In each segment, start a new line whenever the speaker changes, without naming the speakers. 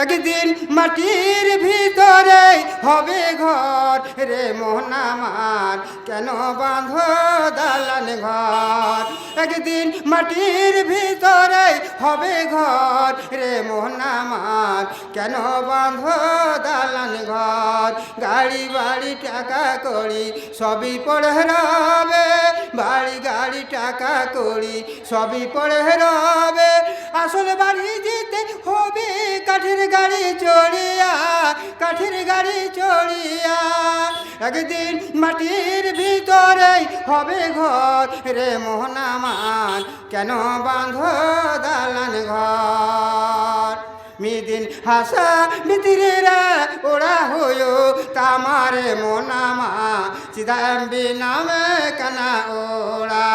একদিন মাটির ভিতরে হবে ঘর রে মন আমার, কেন বাঁধো দালান ঘর। একদিন মাটির ভিতরে হবে ঘর রে মন আমার, কেন বাঁধো দালান ঘর। গাড়ি বাড়ি টাকা করি সবই পড়ে রবে, বাড়ি গাড়ি টাকা করি সবই পড়ে রবে। আসল বাড়ি যেতে হবে কাঠের গাড়ি চড়িয়া, কাঠের গাড়ি চড়িয়া। একদিন মাটির ভিতরে হবে ঘর রে মোহন আমার, কেন বাঁধো দালান ঘর। মিদিন হাসা ভিতরেরা ওরা হইও তামারে মোনামা, চিদাম্বি নামে কানা ওরা।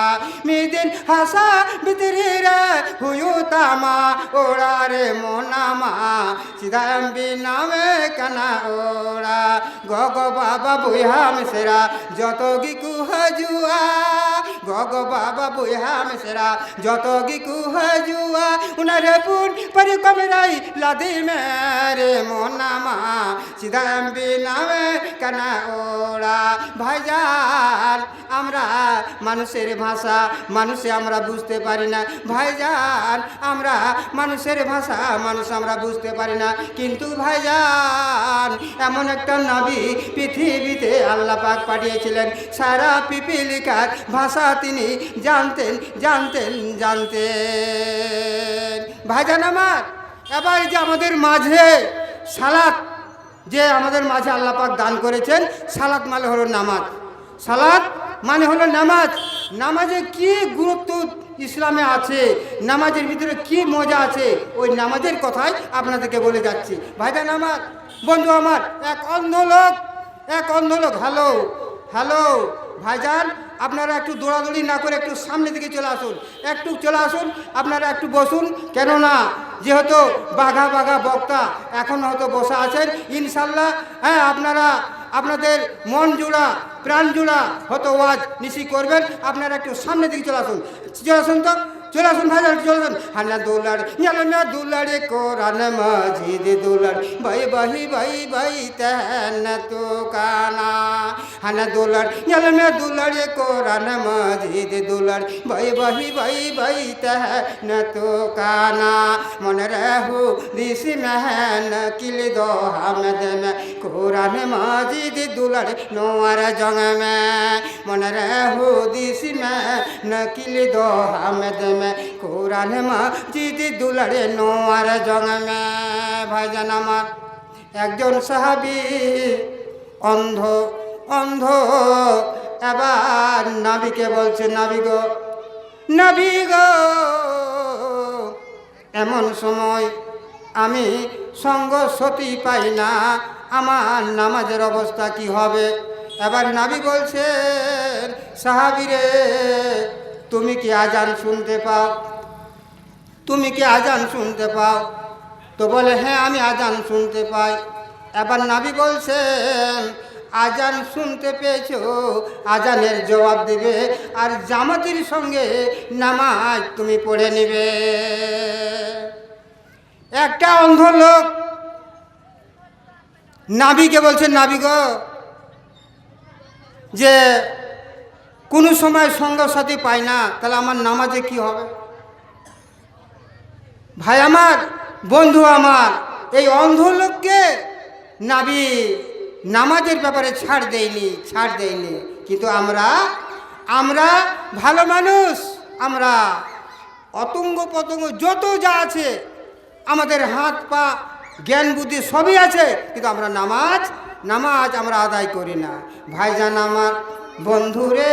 মিদিন হাসা ভিতরেরা হইও তামা ওরা রে মোনামা, চিদাম্বি নামে কানা ওরা। গগ বাবা বুহাম সেরা যত গিকু হাজুয়া, গগ বাবা বুহাম সেরা যত গিকু হাজুয়া। উনারে পুন পরি কমরাই লাদি মেরে মোনামা, চিদাম্বি নামে কানা ওরা। ভাইজান আমরা মানুষের ভাষা মানুষে আমরা বুঝতে পারি না, ভাইজান আমরা মানুষের ভাষা মানুষ আমরা বুঝতে পারি না। কিন্তু ভাইজান এমন একটা নবী পৃথিবীতে আল্লাহ পাক পাঠিয়েছিলেন, সারা পিপিলিকার ভাষা তিনি জানতেন জানতেন জানতেন। ভাইজান আমার, এবার যে আমাদের মাঝে সালাত, যে আমাদের মাঝে আল্লাহ পাক দান করেছেন, সালাত মানে হলো নামাজ। সালাত মানে হলো নামাজ। নামাজে কি গুরুত্ব ইসলামে আছে, নামাজের ভিতরে কি মজা আছে, ওই নামাজের কথাই আপনাদেরকে বলে যাচ্ছি। ভাইজান আমার, বন্ধু আমার, এক অন্ধ লোক হ্যালো হ্যালো। ভাইজান আপনারা একটু দৌড়াদৌড়ি না করে একটু সামনের দিকে চলে আসুন, একটু চলে আসুন, আপনারা একটু বসুন। কেননা যেহেতু বাঘা বাঘা বক্তা এখন হয়তো বসা আছেন, ইনশাল্লাহ হ্যাঁ আপনারা আপনাদের মন জোড়া প্রাণ জোড়া হয়তো ওয়াজ নিশি করবেন। আপনারা একটু সামনের দিকে চলে আসুন, চলে আসুন তো, চলে আসুন ভাইজান, চলে আসুন। হানা দোলার না দুলারে কোরআন মাজিদ দুলার ভাই বাহি ভাই ভাই তেন তো কানা। হানা দোলার না দুলারে কোরআন মাজিদ দুলার ভাই বাহি ভাই ভাই তেন তো কানা। মনে রাহু দিস মেহন কিল দো হামদ মে কোরআন মাজিদ দুলার নোয়ার জং মে। মনে রাহু দিস মেহন কিল দো হামদ কোরআন মাজিদ দুলারে নোয়ার জং মে। ভাইজান আমার, একজন সাহাবী অন্ধ অন্ধ এবার নবীকে বলছে, নবী গো নবী গো, এমন সময় আমি সঙ্গ সতী পাই না, আমার নামাজের অবস্থা কি হবে? এবার নবী বলছেন, সাহাবী রে তুমি কি আজান শুনতে পাও? তুমি কি আজান শুনতে পাও? তো বলে হ্যাঁ আমি আজান শুনতে পাই। এবার নবী বলছেন, আজান শুনতে পেয়েছো, আজানের জবাব দিবে আর জামাতের সঙ্গে নামাজ তুমি পড়ে নেবে। একটা অন্ধ লোক নবীকে বলছে, নবী গো, যে কোনো সময় সঙ্গ সাথী পাই না, তাহলে আমার নামাজে কি হবে? ভাই আমার, বন্ধু আমার, এই অন্ধ লোককে নবী নামাজের ব্যাপারে ছাড় দেয়নি। কিন্তু আমরা ভালো মানুষ, আমরা অতঙ্গ পতঙ্গ যত যা আছে, আমাদের হাত পা জ্ঞান বুদ্ধি সবই আছে, কিন্তু আমরা নামাজ আমরা আদায় করি না। ভাইজান আমার, বন্ধুরে,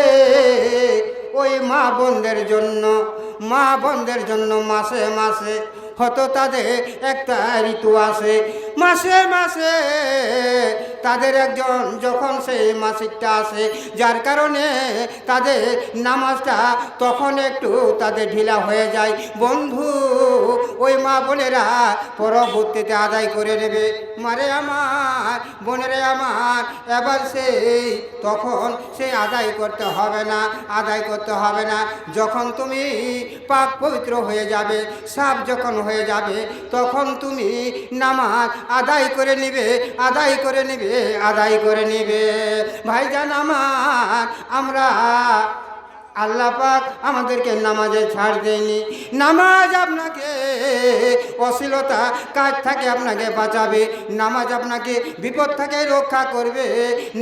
ওই মা বোনদের জন্য মাসে মাসে হয়তো তাদের একটা ঋতু আসে, মাসে মাসে তাদের একজন যখন সেই মাসিকটা আসে, যার কারণে তাদের নামাজটা তখন একটু তাদের ঢিলা হয়ে যায়। বন্ধু, ওই মা বোনেরা পরবর্তীতে আদায় করে নেবে। মারে আমার, বোনেরে আমার, এবার তখন সেই আদায় করতে হবে না, আদায় করতে হবে না। যখন তুমি পাক পবিত্র হয়ে যাবে, সাফ যখন হয়ে যাবে, তখন তুমি নামাজ আদায় করে নিবে, আদায় করে নিবে, আদায় করে নিবে। ভাইজান আমার, আমরা আল্লাহ পাক আমাদেরকে নামাজে ছাড় দেয়নি। নামাজ আপনাকে অশ্লীলতা কাজ থেকে আপনাকে বাঁচাবে, নামাজ আপনাকে বিপদ থেকে রক্ষা করবে,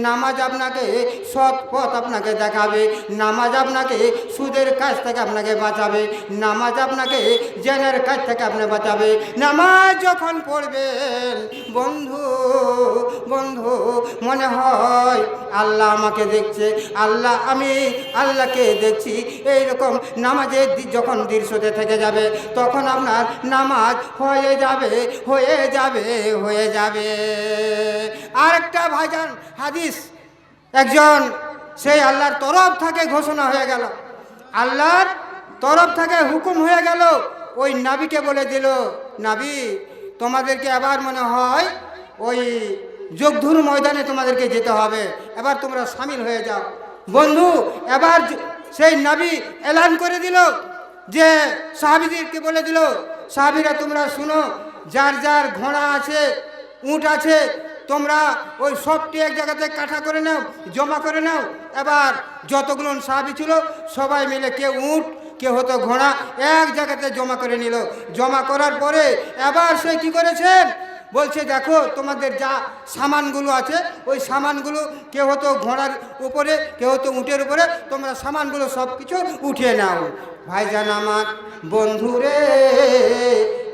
নামাজ আপনাকে সৎ পথ আপনাকে দেখাবে, নামাজ আপনাকে সুদের কাজ থেকে আপনাকে বাঁচাবে, নামাজ আপনাকে জেনের কাজ থেকে আপনাকে বাঁচাবে। নামাজ যখন পড়বেন বন্ধু, বন্ধু মনে হয় আল্লাহ আমাকে দেখছে, আল্লাহ আমি আল্লাহকে দেখছি। এইরকম নামাজে যখন দৃশ্যতে থেকে যাবে, তখন আপনার নামাজ হয়ে যাবে, হয়ে যাবে, হয়ে যাবে। আরেকটা ভাইজান হাদিস, একজন সেই আল্লাহর তরফ থেকে ঘোষণা হয়ে গেল, আল্লাহর তরফ থেকে হুকুম হয়ে গেল, ওই নাবিকে বলে দিল, নাবি তোমাদেরকে এবার মনে হয় ওই যোগধুর ময়দানে তোমাদেরকে যেতে হবে, এবার তোমরা সামিল হয়ে যাও। বন্ধু, এবার সেই নবী এলান করে দিল, যে সাহাবীদেরকে বলে দিল, সাহাবীরা তোমরা শুনো, যার যার ঘোড়া আছে, উট আছে, তোমরা ওই সবটি এক জায়গাতে কাঠা করে নাও, জমা করে নাও। এবার যতগুলো সাহাবী ছিল সবাই মিলে, কেউ উট, কেউ হতো ঘোড়া, এক জায়গাতে জমা করে নিল। জমা করার পরে এবার সে কি করেছেন, বলছে দেখো তোমাদের যা সামানগুলো আছে, ওই সামানগুলো কেউ হতো ঘোড়ার উপরে, কেউ হতো উটের উপরে, তোমরা সামানগুলো সব কিছু উঠিয়ে নাও। ভাইজান আমার, বন্ধুরে,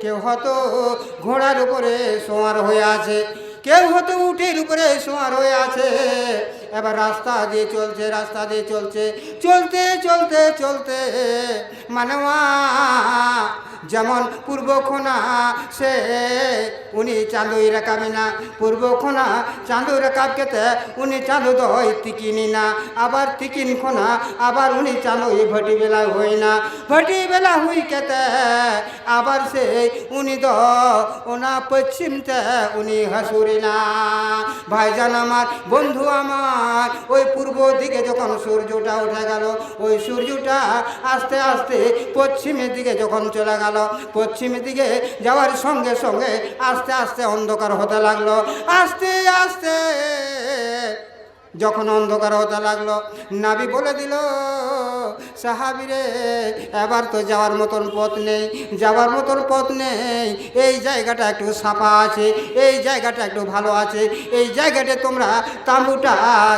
কেউ হতো ঘোড়ার উপরে সওয়ার হয়ে আছে, কেউ হতো উটের উপরে সওয়ার হয়ে আছে। এবার রাস্তা দিয়ে চলছে, রাস্তা দিয়ে চলছে, চলতে চলতে চলতে মানওয়া যেমন পূর্বক্ষণা সে উনি চাঁদই রাখাবি না, পূর্বক্ষণা চাঁদই রাখাব কেতে উনি চাঁদু দই তিকিনি না, আবার তিকিন খোনা আবার উনি চাঁদই ভটি বেলা হই না, ভটি বেলা হুই কেতে আবার সে উনি দ ওনা পশ্চিমতে উনি হাসুরি না। ভাইজান আমার, বন্ধু আমার, ওই পূর্ব দিকে যখন সূর্যটা উঠে গেল, ওই সূর্যটা আস্তে আস্তে পশ্চিমের দিকে যখন চলে গেল, পশ্চিমের দিকে যাওয়ার সঙ্গে সঙ্গে আস্তে আস্তে অন্ধকার হতে লাগলো। আস্তে আস্তে যখন অন্ধকার হতে লাগলো, নবী বলে দিল, সাহাবীরে এবার তো যাওয়ার মতন পথ নেই, যাওয়ার মতন পথ নেই, এই জায়গাটা একটু সাফা আছে, এই জায়গাটা একটু ভালো আছে, এই জায়গাটা তোমরা তাঁবুটা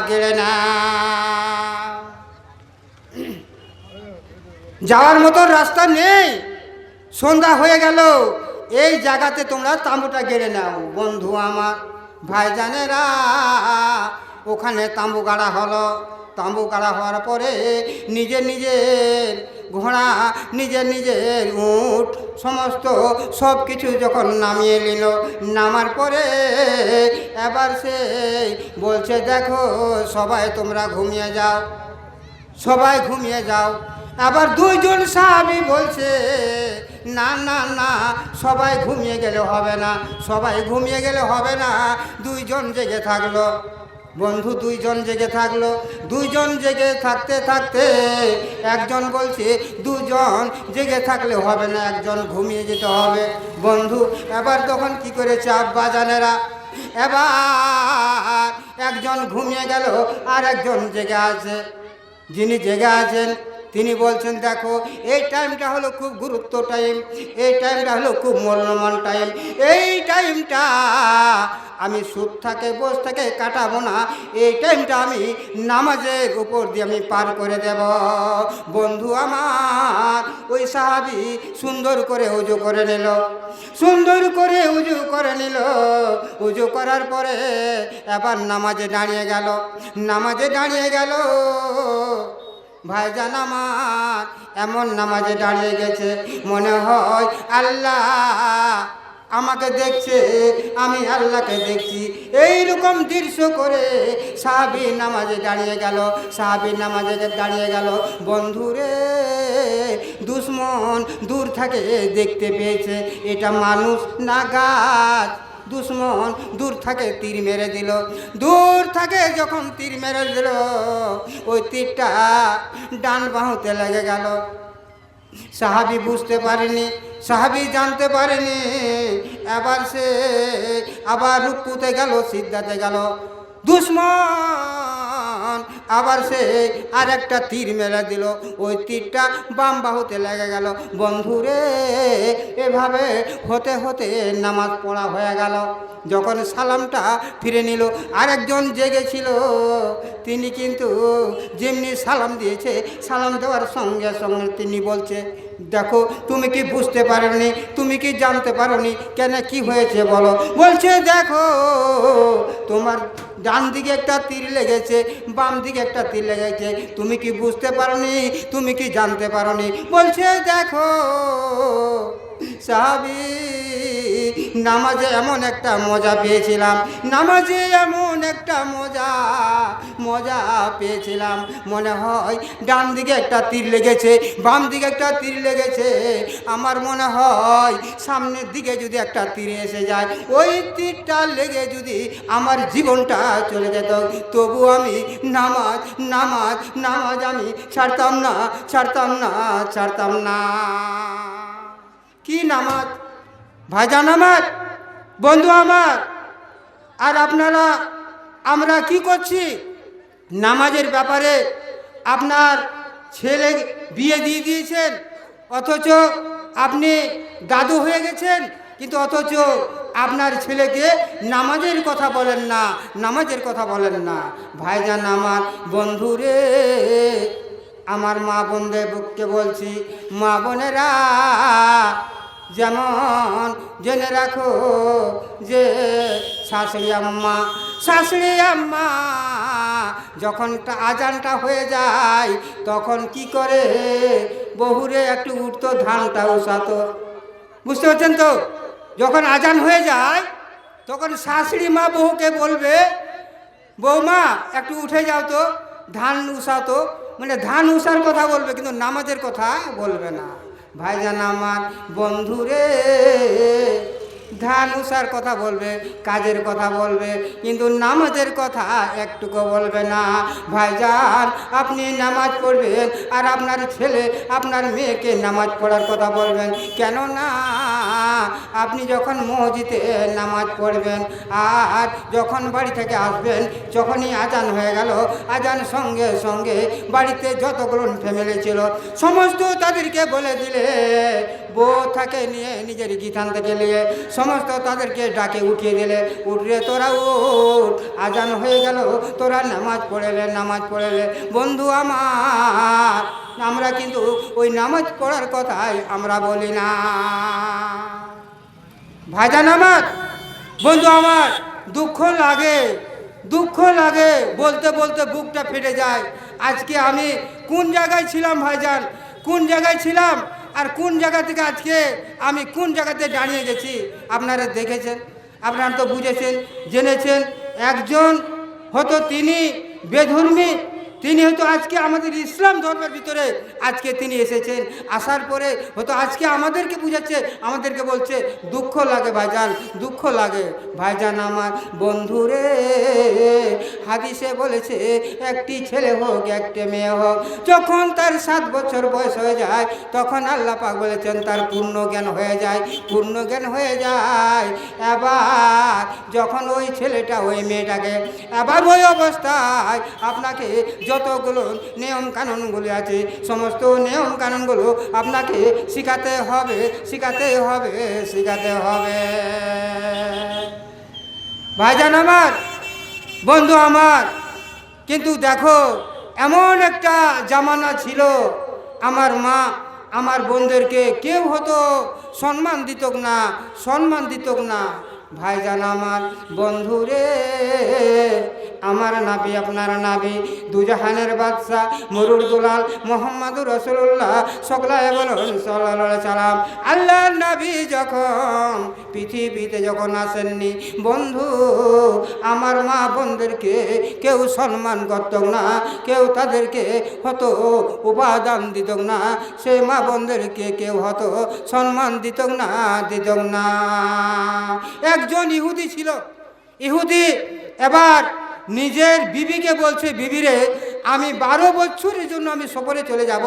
গেড়ে না। যাওয়ার মতন রাস্তা নেই, সন্ধ্যা হয়ে গেল, এই জায়গাতে তোমরা তাঁবুটা গেড়ে নাও। বন্ধু আমার, ভাইজানেরা, ওখানে তাঁবু গাড়া হলো। তাঁবু গাড়া হওয়ার পরে নিজের নিজের ঘোড়া, নিজের নিজের উট, সমস্ত সব কিছু যখন নামিয়ে নিল, নামার পরে এবার সে বলছে, দেখো সবাই তোমরা ঘুমিয়ে যাও, সবাই ঘুমিয়ে যাও। আবার দুইজন সাহাবী বলছে, না না না, সবাই ঘুমিয়ে গেলে হবে না, সবাই ঘুমিয়ে গেলে হবে না, দুইজন জেগে থাকলো। বন্ধু, দুইজন জেগে থাকলো। দুইজন জেগে থাকতে থাকতে একজন বলছে, দুজন জেগে থাকলে হবে না, একজন ঘুমিয়ে যেতে হবে। বন্ধু, এবার তখন কি করেছে আব্বা জানেরা, এবার একজন ঘুমিয়ে গেল, আর একজন জেগে আছে। যিনি জেগে আছেন তিনি বলছেন, দেখো এই টাইমটা হলো খুব গুরুত্ব টাইম, এই টাইমটা হলো খুব মূল্যবান টাইম, এই টাইমটা আমি সুদ থাকে বস থেকে কাটাবো না, এই টাইমটা আমি নামাজের উপর দিয়ে আমি পার করে দেব। বন্ধু আমার, ওই সাহাবী সুন্দর করে উজু করে নিল, সুন্দর করে উজু করে নিল। উজু করার পরে এবার নামাজে দাঁড়িয়ে গেল, নামাজে দাঁড়িয়ে গেল। ভাইজান আমার, এমন নামাজে দাঁড়িয়ে গেছে মনে হয় আল্লাহ আমাকে দেখছে, আমি আল্লাহকে দেখছি। এইরকম দৃশ্য করে সাহাবী নামাজে দাঁড়িয়ে গেল। সাহাবী নামাজে দাঁড়িয়ে গেল। বন্ধুরে, দুশ্মন দূর থেকে দেখতে পেয়েছে এটা মানুষ না গাছ। দুশ্মন দূর থেকে তীর মেরে দিল। দূর থেকে যখন তীর মেরে দিল, ওই তীরটা ডান বাহুতে লেগে গেল। সাহাবী বুঝতে পারেনি, সাহাবী জানতে পারেনি। এবার সে আবার রুকুতে গেল, সিজদাতে গেল। দুশ্মন আবার সে আর একটা তীর মেরে দিল। ওই তীরটা বাম বাহুতে লেগে গেল। বন্ধুরে, এভাবে হতে হতে নামাজ পড়া হয়ে গেল। যখন সালামটা ফিরে নিল, আরেকজন জেগেছিল, তিনি কিন্তু যেমনি সালাম দিয়েছে, সালাম দেওয়ার সঙ্গে সঙ্গে তিনি বলছে, দেখো তুমি কি বুঝতে পারোনি, তুমি কি জানতে পারোনি, কেন কি হয়েছে বলো। বলছে, দেখো তোমার ডান দিকে একটা তীর লেগেছে, বাম দিকে একটা তীর লেগেছে, তুমি কি বুঝতে পারোনি, তুমি কি জানতে পারোনি। বলছে, দেখো সাহাবী, নামাজে এমন একটা মজা পেয়েছিলাম, নামাজে এমন একটা মজা পেয়েছিলাম, মনে হয় ডান দিকে একটা তীর লেগেছে, বাম দিকে একটা তীর লেগেছে। আমার মনে হয় সামনের দিকে যদি একটা তীর এসে যায়, ওই তীরটা লেগে যদি আমার জীবনটা চলে যেত, তবু আমি নামাজ আমি ছাড়তাম না। কি নামাজ ভাইজান আমার, বন্ধু আমার। আর আপনারা, আমরা কি করছি নামাজের ব্যাপারে? আপনার ছেলে বিয়ে দিয়ে দিয়েছেন, অথচ আপনি দাদু হয়ে গেছেন, কিন্তু অথচ আপনার ছেলেকে নামাজের কথা বলেন না। ভাইজান আমার, বন্ধুরে, আমার মা বোনদেরকে বলছি, মা বোনেরা যেমন জেনে রাখো যে শাশুড়ি আম্মা যখন আজানটা হয়ে যায়, তখন কি করে, বহুরে একটু উঠতো, ধানটা উসাতো। বুঝতে পারছেন তো? যখন আজান হয়ে যায়, তখন শাশুড়ি মা বহুকে বলবে, বৌমা একটু উঠে যাও তো, ধান উসাতো। মানে ধান উসার কথা বলবে, কিন্তু নামাজের কথা বলবে না। ভাইজান আমার, বন্ধুরে, ধান উসার কথা বলবে, কাজের কথা বলবে, কিন্তু নামাজের কথা একটুকু বলবে না। ভাইজান, আপনি নামাজ পড়বেন আর আপনার ছেলে, আপনার মেয়েকে নামাজ পড়ার কথা বলবেন, কেননা আপনি যখন মসজিদে নামাজ পড়বেন আর যখন বাড়ি থেকে আসবেন, যখনই আজান হয়ে গেল, আজান সঙ্গে সঙ্গে বাড়িতে যতগুলো ফ্যামিলি ছিল সমস্ত তাদেরকে বলে দিলে, বউ থাকে নিয়ে নিজের গিথান থেকে নিয়ে সমস্ত তাদেরকে ডাকে উঠিয়ে দিলে, উঠলে তোরা উঠ, আজান হয়ে গেল, তোরা নামাজ পড়েলে। বন্ধু আমার, আমরা কিন্তু ওই নামাজ পড়ার কথাই আমরা বলি না। ভাইজান আমার, বন্ধু আমার, দুঃখ লাগে, বলতে বলতে বুকটা ফেটে যায়। আজকে আমি কোন জায়গায় ছিলাম ভাইজান, কোন জায়গায় ছিলাম, আর কোন জায়গা থেকে আজকে আমি কোন জায়গাতে দাঁড়িয়ে গেছি আপনারা দেখেছেন, আপনারা তো বুঝেছেন, জেনেছেন। একজন হয়তো তিনি বেধর্মী, তিনি হয়তো আজকে আমাদের ইসলাম ধর্মের ভিতরে আজকে তিনি এসেছেন, আসার পরে হয়তো আজকে আমাদেরকে বুঝাচ্ছে, আমাদেরকে বলছে, দুঃখ লাগে ভাইজান, দুঃখ লাগে। ভাইজান আমার, বন্ধুরে, হাদিসে বলেছে, একটি ছেলে হোক একটি মেয়ে হোক, যখন তার 7 বছর বয়স হয়ে যায়, তখন আল্লাহ পাক বলেছেন তার পূর্ণ জ্ঞান হয়ে যায়। এবার যখন ওই ছেলেটা ওই মেয়েটাকে এবার ওই অবস্থায় আপনাকে যতগুলো নিয়ম কানুনগুলি আছে, সমস্ত নিয়ম কানুনগুলো আপনাকে শিখাতে হবে। ভাইজান আমার, বন্ধু আমার, কিন্তু দেখো, এমন একটা জামানা ছিল, আমার মা আমার বোনদেরকে কেউ হতো সম্মান দিত না। ভাইজান আমার, বন্ধুরে, আমার নাবি আপনার নাবি দুজাহানের বাদশাহ মরুর দুলাল মোহাম্মদুর রাসূলুল্লাহ সকলায় বলুন সাল্লাল্লাহু আলাইহি সাল্লাম। আল্লাহর নবী যখন পৃথিবীতে যখন আসেননি বন্ধু, আমার মা বোনদেরকে কেউ সম্মান করত না, কেউ তাদেরকে হতো উপাদান দিত না, সেই মা বোনদেরকে কেউ হতো সম্মান দিত না। একজন ইহুদি ছিল, ইহুদি এবার নিজের বিবিকে বলছে, বিবিরে আমি 12 বছরের জন্য আমি সফরে চলে যাব,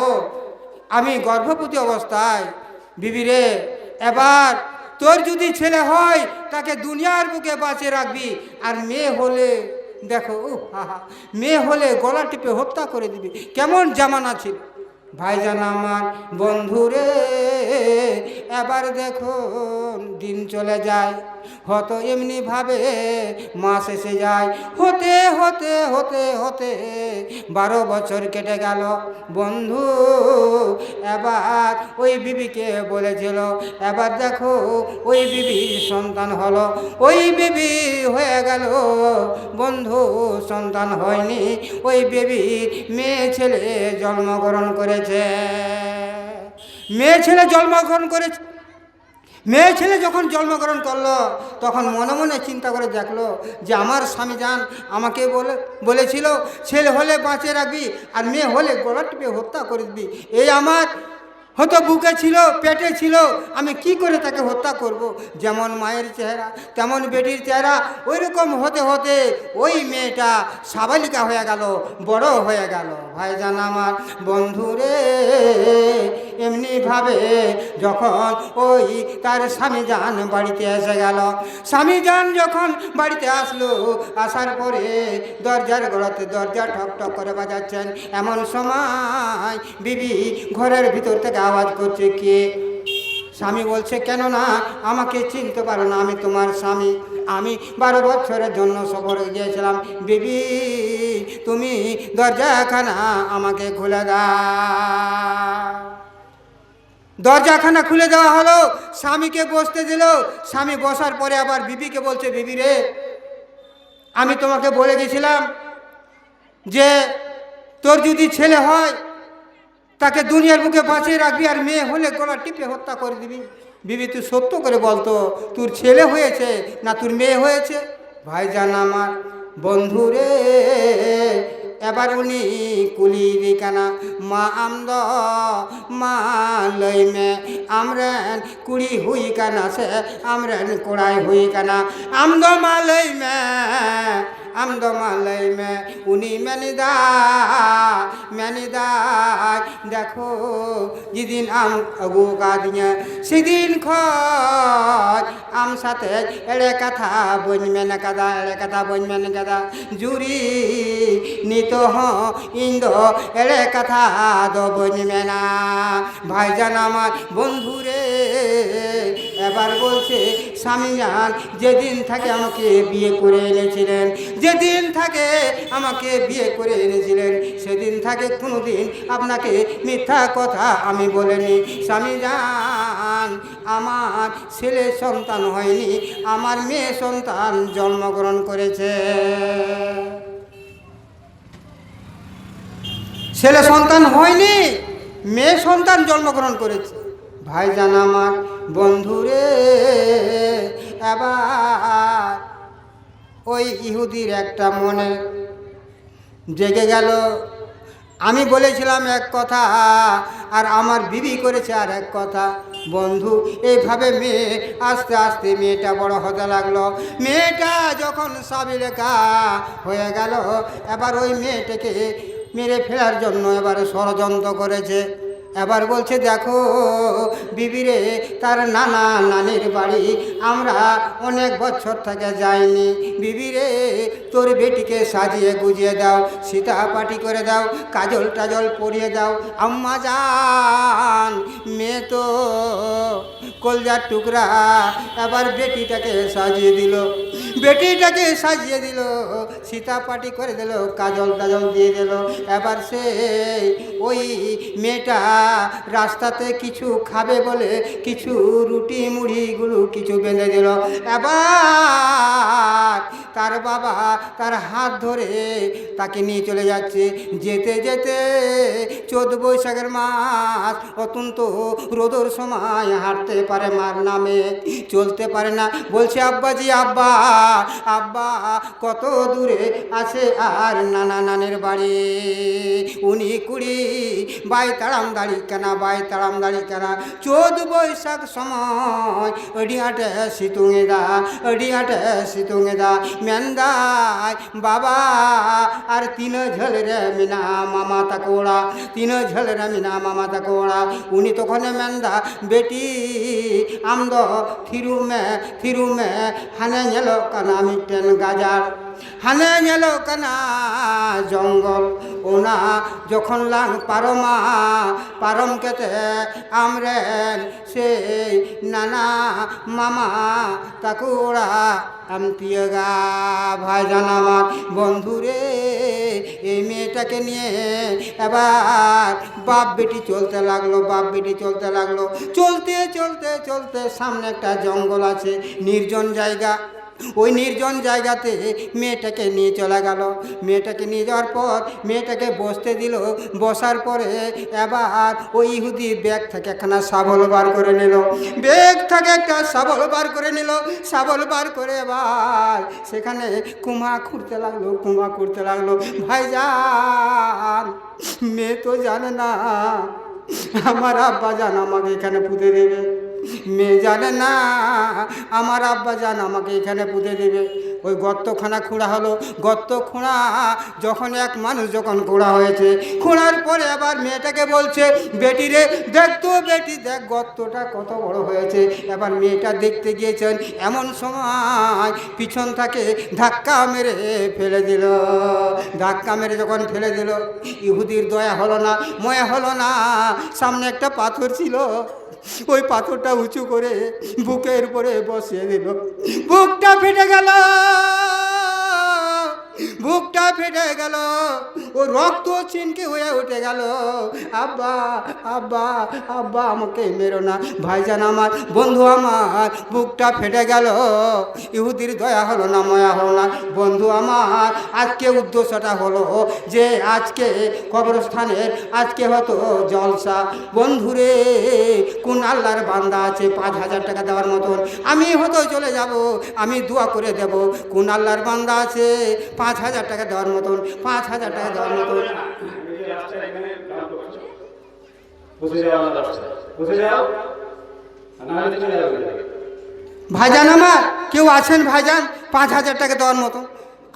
আমি গর্ভবতী অবস্থায়। বিবিরে এবার তোর যদি ছেলে হয় তাকে দুনিয়ার বুকে বাঁচিয়ে রাখবি, আর মেয়ে হলে দেখো মেয়ে হলে গলা টিপে হত্যা করে দিবি। কেমন জামানা ছিল ভাইজান আমার বন্ধুরে। এবার দেখুন দিন চলে যায়, হয়তো এমনিভাবে মাস এসে যায়, হতে হতে হতে হতে 12 বছর কেটে গেল বন্ধু। এবার ওই বিবিকে বলেছিল, এবার দেখো ওই বিবির সন্তান হলো, ওই বিবি হয়ে গেল বন্ধু, সন্তান হয়নি, ওই বিবির মেয়ে ছেলে জন্মগ্রহণ করেছে। মেয়ে ছেলে জন্মগ্রহণ করেছে। মেয়ে ছেলে যখন জন্মগ্রহণ করলো তখন মনে মনে চিন্তা করে দেখলো যে আমার স্বামী জান আমাকে বলেছিল ছেলে হলে বাঁচিয়ে রাখবি আর মেয়ে হলে গলা টিপে হত্যা করে দিবি। এই আমার হয়তো বুকে ছিল, পেটে ছিল, আমি কি করে তাকে হত্যা করব। যেমন মায়ের চেহারা তেমন বেটির চেহারা, ওই রকম হতে হতে ওই মেয়েটা সাবালিকা হয়ে গেল, বড় হয়ে গেল। ভাইজান আমার বন্ধুরে এমনিভাবে যখন ওই তার স্বামী জান বাড়িতে এসে গেল, স্বামী জান যখন বাড়িতে আসলো, আসার পরে দরজার গড়াতে দরজা ঠক ঠক করে বাজাচ্ছেন। এমন সময় বিবি ঘরের ভিতর থেকে আওয়াজ করছে, কে? স্বামী বলছে, কেন না আমাকে চিনতে পারো না? আমি তোমার স্বামী, আমি 12 বছরের জন্য সফরে গিয়েছিলাম। বিবি তুমি দরজাখানা আমাকে খুলে দাও। দরজাখানা খুলে দেওয়া হলো, স্বামীকে বসতে দিল। স্বামী বসার পরে আবার বিবিকে বলছে, বিবি রে আমি তোমাকে বলে গেছিলাম যে তোর যদি ছেলে হয় তাকে দুনিয়ার বুকে বাঁচিয়ে রাখবি, আর মেয়ে হলে গলা টিপে হত্যা করে দিবি। বিবি তুই সত্য করে বলতো তোর ছেলে হয়েছে না তোর মেয়ে হয়েছে? ভাইজান আমার বন্ধুরে এবার উনি কুলির কানা মা আমদ মা লই মে আমরেন কুড়ি হুই কানা সে আমরেন কোড়াই হুই কানা আমদ মা লই মে আমদমালয় মে উনি ম্যানিদা দেখো যেদিন আম আগু কাদিয়া সেদিন খোঁজ আম সাথে এড়ে কথা বনমে না কাদা, এড়ে কথা বনমে না কাদা জুরি নিত ইন্দ এড়ে কথা দো বনমে না। ভাইজান আমার বন্ধুরে এবার বলছে, স্বামী জান যেদিন থেকে আমাকে বিয়ে করে এনেছিলেন, যেদিন থেকে আমাকে বিয়ে করে এনেছিলেন সেদিন থেকে কোনোদিন আপনাকে মিথ্যা কথা আমি বলিনি। স্বামী জান আমার ছেলে সন্তান হয়নি, আমার মেয়ে সন্তান জন্মগ্রহণ করেছে। ছেলে সন্তান হয়নি, মেয়ে সন্তান জন্মগ্রহণ করেছে। ভাইজান আমার বন্ধুরে এবার ওই ইহুদির একটা মনে জেগে গেল, আমি বলেছিলাম এক কথা আর আমার বিবি করেছে আর এক কথা। বন্ধু এইভাবে মেয়ে আস্তে আস্তে মেয়েটা বড় হতে লাগলো। মেয়েটা যখন সাবিলেকা হয়ে গেল, এবার ওই মেয়েটাকে মেরে ফেলার জন্য এবার ষড়যন্ত্র করেছে। এবার বলছে, দেখো বিবিরে তার নানা নানির বাড়ি আমরা অনেক বছর থেকে যাইনি, বিবিরে তোর বেটিকে সাজিয়ে গুজিয়ে দাও, সীতা পাটি করে দাও, কাজল টাজল পরিয়ে দাও। আম্মা জান মেয়ে তো কলজার টুকরা। এবার বেটিটাকে সাজিয়ে দিল, বেটিটাকে সাজিয়ে দিল, সীতা পাটি করে দিল, কাজল টাজল দিয়ে দিল। এবার সে ওই মেয়েটা রাস্তাতে কিছু খাবে বলে কিছু রুটি মুড়িগুলো কিছু বেঁধে দিল। এবার তার বাবা তার হাত ধরে তাকে নিয়ে চলে যাচ্ছে। যেতে যেতে চোদ্দ বৈশাখের মাস, অত্যন্ত রোদর সময়, হাঁটতে পারে মার নামে, চলতে পারে না। বলছে আব্বাজি, আব্বা আব্বা কত দূরে আছে আর নানা নানের বাড়ি? উনি কুড়ি বাই তাড়াম দাড়ি কেনা, বাই তাড়াম দাড়ি কেনা। চোদ্দ বৈশাখ সময় ডিহাটে সিতুঙে দা, ডিহাটে সিতুঙে দা মেন্দায় বাবা আর তিন ঝল রে মিনা মামা তাকে ওড়া, তিন ঝল রে মিনা মামা তাকে ওড়া। উনি তখন মেন্দা বেটি আমদ থিরু মে হানে গেল কানা মিটেন গাজার, হানে গেল কানা জঙ্গল। ওনা যখন লাং পারমা পারম কেতে আমরেন সেই নানা মামা তাকুড়া আমতিয়গা। ভাইজান আমার বন্ধুরে, এই মেয়েটাকে নিয়ে এবার বাপ বেটি চলতে লাগলো, বাপ বেটি চলতে লাগলো। চলতে চলতে চলতে সামনে একটা জঙ্গল আছে, নির্জন জায়গা। ওই নির্জন জায়গাতে মেয়েটাকে নিয়ে চলে গেল। মেয়েটাকে নিয়ে যাওয়ার পর মেয়েটাকে বসতে দিল। বসার পরে এবার ওই ইহুদি ব্যাগ থেকে একখানা শাবল বার করে নিল, ব্যাগ থেকে একটা শাবল বার করে নিল। শাবল বার করে এবার সেখানে কুমা খুঁড়তে লাগলো, কুমা খুঁড়তে লাগলো। ভাইজান, মেয়ে তো জানে না আমার আব্বা জান আমাকে এখানে পুঁতে দেবে, মেয়ে জানে না আমার আব্বা জান আমাকে এখানে পুঁতে দেবে। ওই গর্তখানা খোঁড়া হলো। গর্ত খোঁড়া যখন এক মানুষ যখন খোঁড়া হয়েছে, খোঁড়ার পরে আবার মেয়েটাকে বলছে, বেটি রে দেখ তো, বেটি দেখ গর্তটা কত বড় হয়েছে। এবার মেয়েটা দেখতে গিয়েছেন, এমন সময় পিছন থেকে ধাক্কা মেরে ফেলে দিল। ধাক্কা মেরে যখন ফেলে দিল, ইহুদির দয়া হলো না, ময়া হলো না। সামনে একটা পাথর ছিল, ওই পাথরটা উঁচু করে বুকের উপরে বসিয়ে দিল। বুকটা ফেটে গেল, বুকটা ফেটে গেল, ও রক্ত চিনকে হয়ে উঠে গেল। আব্বা আব্বা আব্বা আমাকে মেরো না। ভাইজান আমার, বন্ধু আমার, বুকটা ফেটে গেল। ইহুদির দয়া হলো না, ময়া হলো না। বন্ধু আমার, আজকে উদ্দেশ্যটা হলো যে আজকে কবরস্থানের আজকে হতো জলসা। বন্ধুরে, কোন আল্লাহর বান্দা আছে 5,000 টাকা দেওয়ার মতন? আমি হতো চলে যাব, আমি দোয়া করে দেব। কোন আল্লাহর বান্দা আছে 5,000 টাকা দেওয়ার মতন? 5,000 টাকা দেওয়ার মতন? ভাইজান আমার, কেউ আছেন ভাইজান 5,000 টাকা দেওয়ার মতো?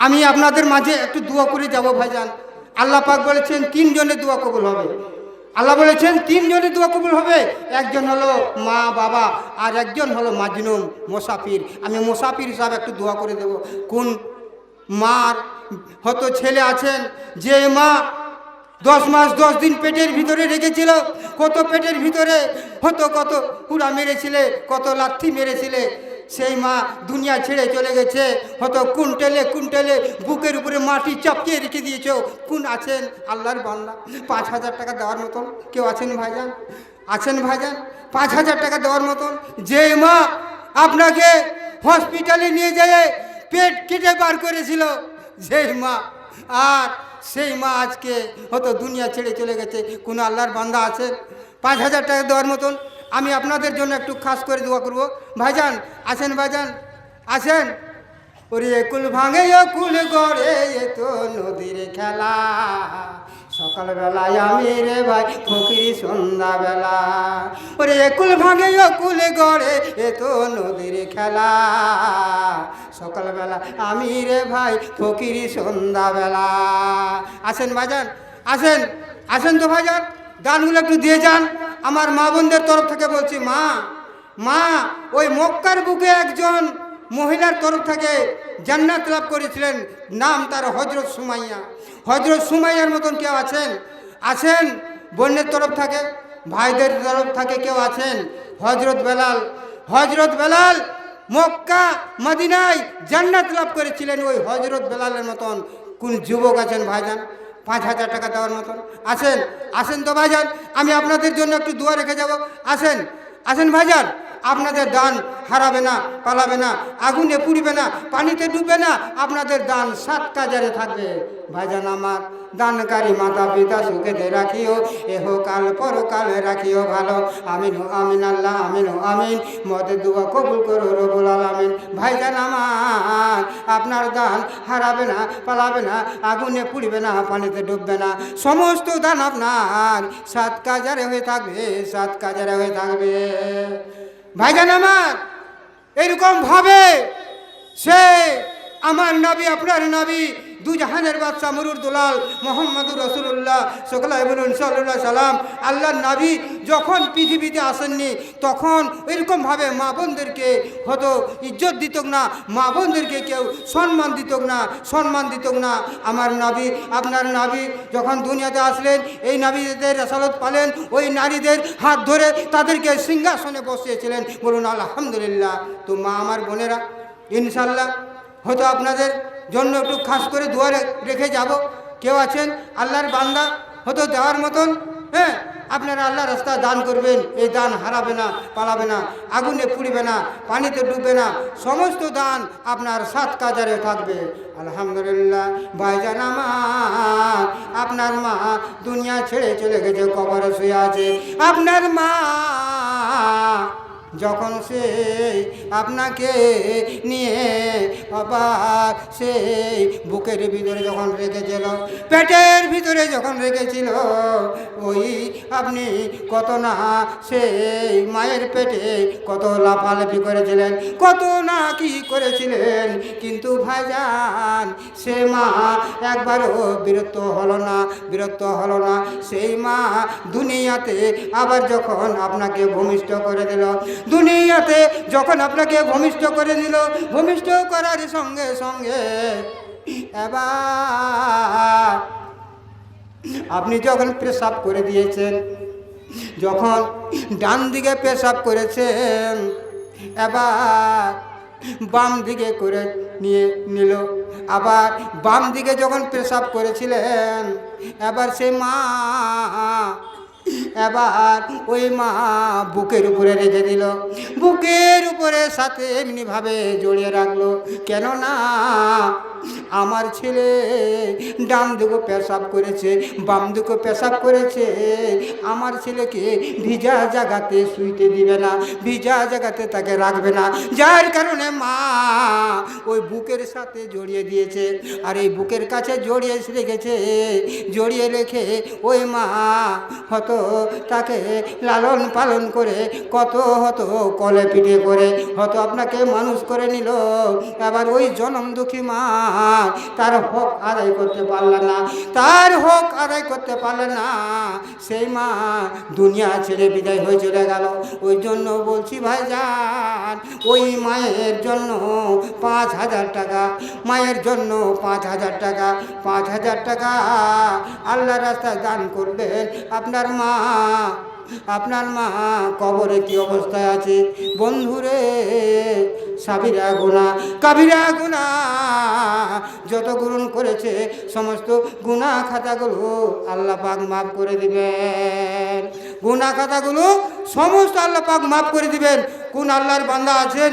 আমি আপনাদের মাঝে একটু দোয়া করে যাব ভাইজান। আল্লাহ পাক বলেছেন 3 জনের দোয়া কবুল হবে। আল্লাহ বলেছেন 3 জনের দোয়া কবুল হবে। একজন হলো মা বাবা, আর একজন হলো মাজনুম মুসাফির। আমি মুসাফির হিসাবে একটু দোয়া করে দেব। কোন মার হয়তো ছেলে আছেন, যে মা 10 মাস 10 দিন পেটের ভিতরে রেখেছিল, কত পেটের ভিতরে হয়তো কত পুরা মেরেছিলে, কত লাথি মেরেছিলে, সেই মা দুনিয়া ছেড়ে চলে গেছে। হয়তো কুইন্টালে কুইন্টালে বুকের উপরে মাটি চাপিয়ে রেখে দিয়েছ। কোন আছেন আল্লাহর বান্দা 5,000 টাকা দেওয়ার মতন? কেউ আছেন ভাইজান? আছেন ভাইজান 5,000 টাকা দেওয়ার মতন? যে মা আপনাকে হসপিটালে নিয়ে যেয়ে পেট কেটে বার করেছিল, সেই মা, আর সেই মা আজকে হয়তো দুনিয়া ছেড়ে চলে গেছে। কোনো আল্লাহর বান্দা আছেন 5,000 টাকা দেওয়ার মতন? আমি আপনাদের জন্য একটু খাস করে দোয়া করব। ভাইজান আছেন? ভাইজান আছেন? ওরে কুল ভাঙে কুল গড়ে, এ তো নদীর খেলা। সকালবেলায় আমি রে ভাই ফকিরি সন্ধ্যাবেলা। ওরে কুল ভাঙে কুল গড়ে, এ তো নদীর খেলা। সকালবেলা আমি রে ভাই ফকিরি সন্ধ্যাবেলা। আসেন ভাইজান, আসেন, আসেন তো ভাইজান, গানগুলো একটু দিয়ে যান। আমার মা বোনদের তরফ থেকে বলছি, মা মা ওই মক্কার বুকে একজন মহিলার তরফ থেকে জান্নাত লাভ করেছিলেন, নাম তার হজরত সুমাইয়া। হজরত সুমাইয়ার মতন কেউ আছেন? আছেন বোনের তরফ থেকে, ভাইদের তরফ থেকে কেউ আছেন? হজরত বেলাল, হজরত বেলাল মক্কা মদিনায় জান্নাত লাভ করেছিলেন। ওই হজরত বেলালের মতন কোন যুবক আছেন ভাইজান 5,000 টাকা দেওয়ার মতন? আসেন, আসেন তো ভাইজান, আমি আপনাদের জন্য একটু দোয়া রেখে যাব। আসেন, আসেন ভাইজান, আপনাদের দান হারাবে না, পালাবে না, আগুনে পুড়বে না, পানিতে ডুববে না, আপনাদের দান 7 কাজারে থাকবে। ভাইজান আমার, দানকারী মাতা পিতা সুখেতে রাখিও, এহ কাল পরকাল রাখিও ভালো। আমিন আমিন আল্লাহ আমিন আমিন। মদের দোয়া কবুল করো রব্বুল আলামিন। ভাইজান আমার, আপনার দান হারাবে না, পালাবে না, আগুনে পুড়বে না, পানিতে ডুববে না, সমস্ত দান আপনার 7 কাজারে হয়ে থাকবে, 7 কাজারে হয়ে থাকবে। ভাইজান আমার, এরকম ভাবে সে আমার নবী, আপনার নবী, দু জাহানের বাদশাহ মরুর দুলাল মোহাম্মদুর রাসূলুল্লাহ সাল্লাল্লাহু আলাইহি সাল্লাম, আল্লাহর নবী যখন পৃথিবীতে আসেননি তখন এরকমভাবে মা বোনদেরকে হয়তো ইজ্জত দিত না, মা বোনদেরকে কেউ সম্মান দিত না। আমার নবী, আপনার নবী যখন দুনিয়াতে আসলেন, এই নবীদের রেসালত পালেন, ওই নারীদের হাত ধরে তাদেরকে সিংহাসনে বসিয়েছিলেন। বলুন আলহামদুলিল্লাহ। তো মা আমার বোনেরা, ইনশাল্লাহ হয়তো আপনাদের জন্য একটু খাস করে দোয়া রেখে যাব। কেউ আছেন আল্লাহর বান্দা, হয়তো দেওয়ার মতন, হ্যাঁ, আপনারা আল্লাহ রাস্তা দান করবেন। এই দান হারাবে না, পালাবে না, আগুনে পুড়বে না, পানিতে ডুববে না, সমস্ত দান আপনার 7 কাজারে থাকবে। আলহামদুলিল্লাহ। ভাইজান আমার, আপনার মা দুনিয়া ছেড়ে চলে গেছে, কবরে শুয়ে আছে। আপনার মা যখন সেই আপনাকে নিয়ে আবার সেই বুকের ভিতরে যখন রেখেছিল, পেটের ভিতরে যখন রেখেছিল, ওই আপনি কত না সেই মায়ের পেটে কত লাফালাফি করেছিলেন, কত না কি করেছিলেন, কিন্তু ভাইজান সে মা একবারও বিরক্ত হলো না। সেই মা দুনিয়াতে আবার যখন আপনাকে ভূমিষ্ঠ করে দিল, দুনিয়াতে যখন আপনাকে ভূমিষ্ঠ করে দিল, ভূমিষ্ঠ করার সঙ্গে সঙ্গে এবার আপনি যখন পেশাব করে দিয়েছেন, যখন ডান দিকে পেশাব করেছেন, এবার বাম দিকে করে নিল। আবার বাম দিকে যখন পেশাব করেছিলেন, এবার সে মা এবার ওই মা বুকের উপরে রেখে দিল, বুকের উপরে সাথে এমনিভাবে জড়িয়ে রাখলো। কেননা আমার ছেলে ডান দিকে পেশাব করেছে, বাম দিকে পেশাব করেছে, আমার ছেলেকে ভিজা জায়গাতে শুইতে দিবে না, ভিজা জায়গাতে তাকে রাখবে না, যার কারণে মা ওই বুকের সাথে জড়িয়ে দিয়েছে। আর এই বুকের কাছে জড়িয়ে রেখেছে, জড়িয়ে রেখে ওই মা হতো তাকে লালন পালন করে কত হতো কলে পিঠে করে হতো আপনাকে মানুষ করে নিল। এবার ওই জনম দুঃখী মা তার হক আদায় করতে পারল না, সেই মা দুনিয়া ছেড়ে বিদায় হয়ে চলে গেল। ওই জন্য বলছি ভাইজান, ওই মায়ের জন্য 5,000 টাকা, মায়ের জন্য 5,000 টাকা, 5,000 টাকা আল্লাহর রাস্তায় দান করবেন। আপনার মা কবরে কি অবস্থায় আছে বন্ধুরে, সাবিরা গুনাহ কাবিরা গুনাহ যত গ্রহণ করেছে সমস্ত গুনাহ খাতাগুলো আল্লাহ পাক মাফ করে দিবেন। গুনাহ খাতাগুলো সমস্ত আল্লাহ পাক মাফ করে দিবেন। কোন আল্লাহর বান্দা আছেন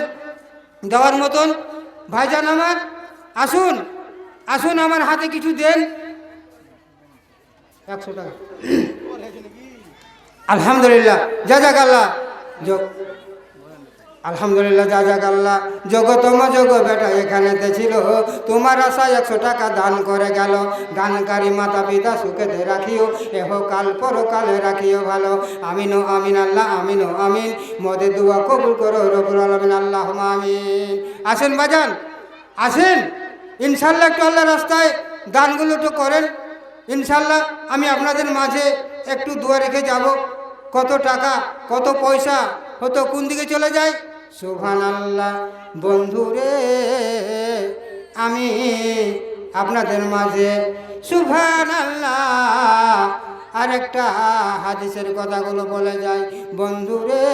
দেওয়ার মতন? ভাইজান আমার, আসুন আমার হাতে কিছু দেন। 100 টাকা। আলহামদুলিল্লাহ, জাযাকাল্লাহ। আলহামদুলিল্লাহ, জাযাকাল্লাহ। জগতম যোগ বেটা এখানেতে ছিল, তোমার আশা 100 টাকা দান করে গেল। দানকারী মাতা পিতা সুখেতে রাখিও, এহ কাল পরকালে রাখিও ভালো। আমিন ও আমিন আল্লাহ আমিন ও আমিন। মদের দোয়া কবুল করো রব্বুল আলামিন, আল্লাহুম্মা আমিন। আসেন বাজান, আসেন ইনশাল্লাহ একটু আল্লাহ রাস্তায় দানগুলো একটু করেন। ইনশাল্লাহ আমি আপনাদের মাঝে একটু দোয়া রেখে যাব। কত টাকা কত পয়সা হয়তো কোন দিকে চলে যায়। সুবহানাল্লাহ। বন্ধুরে, আমি আপনাদের মাঝে সুবহানাল্লাহ আর একটা হাদিসের কথাগুলো বলে যায়। বন্ধুরে,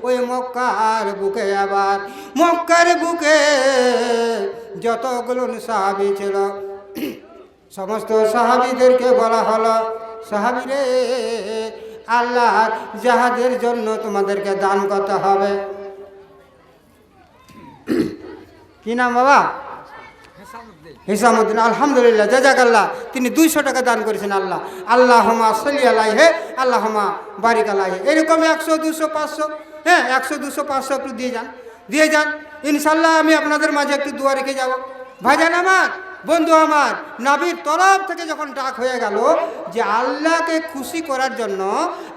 ওই মক্কার বুকে, আবার মক্কার বুকে যতগুলো সাহাবী ছিল সমস্ত সাহাবীদেরকে বলা হলো, সাহাবীরে আল্লাহর জাহাজের জন্য তোমাদেরকে দান করতে হবে। কি নাম বাবা? হিসামউদ্দিন। আলহামদুলিল্লাহ, জাযাকাল্লাহ। তিনি 200 টাকা দান করেছেন। আল্লাহ আল্লাহুম্মা সাল্লি আলাইহি আল্লাহুম্মা বারিক আলাইহি। এরকম 100 200 500, হ্যাঁ 100 200 500 একটু দিয়ে যান ইনশাল্লাহ আমি আপনাদের মাঝে একটু দোয়া রেখে যাব। ভাইজান আমার, বন্ধু আমার, নবীর তরফ থেকে যখন ডাক হয়ে গেল যে আল্লাহকে খুশি করার জন্য,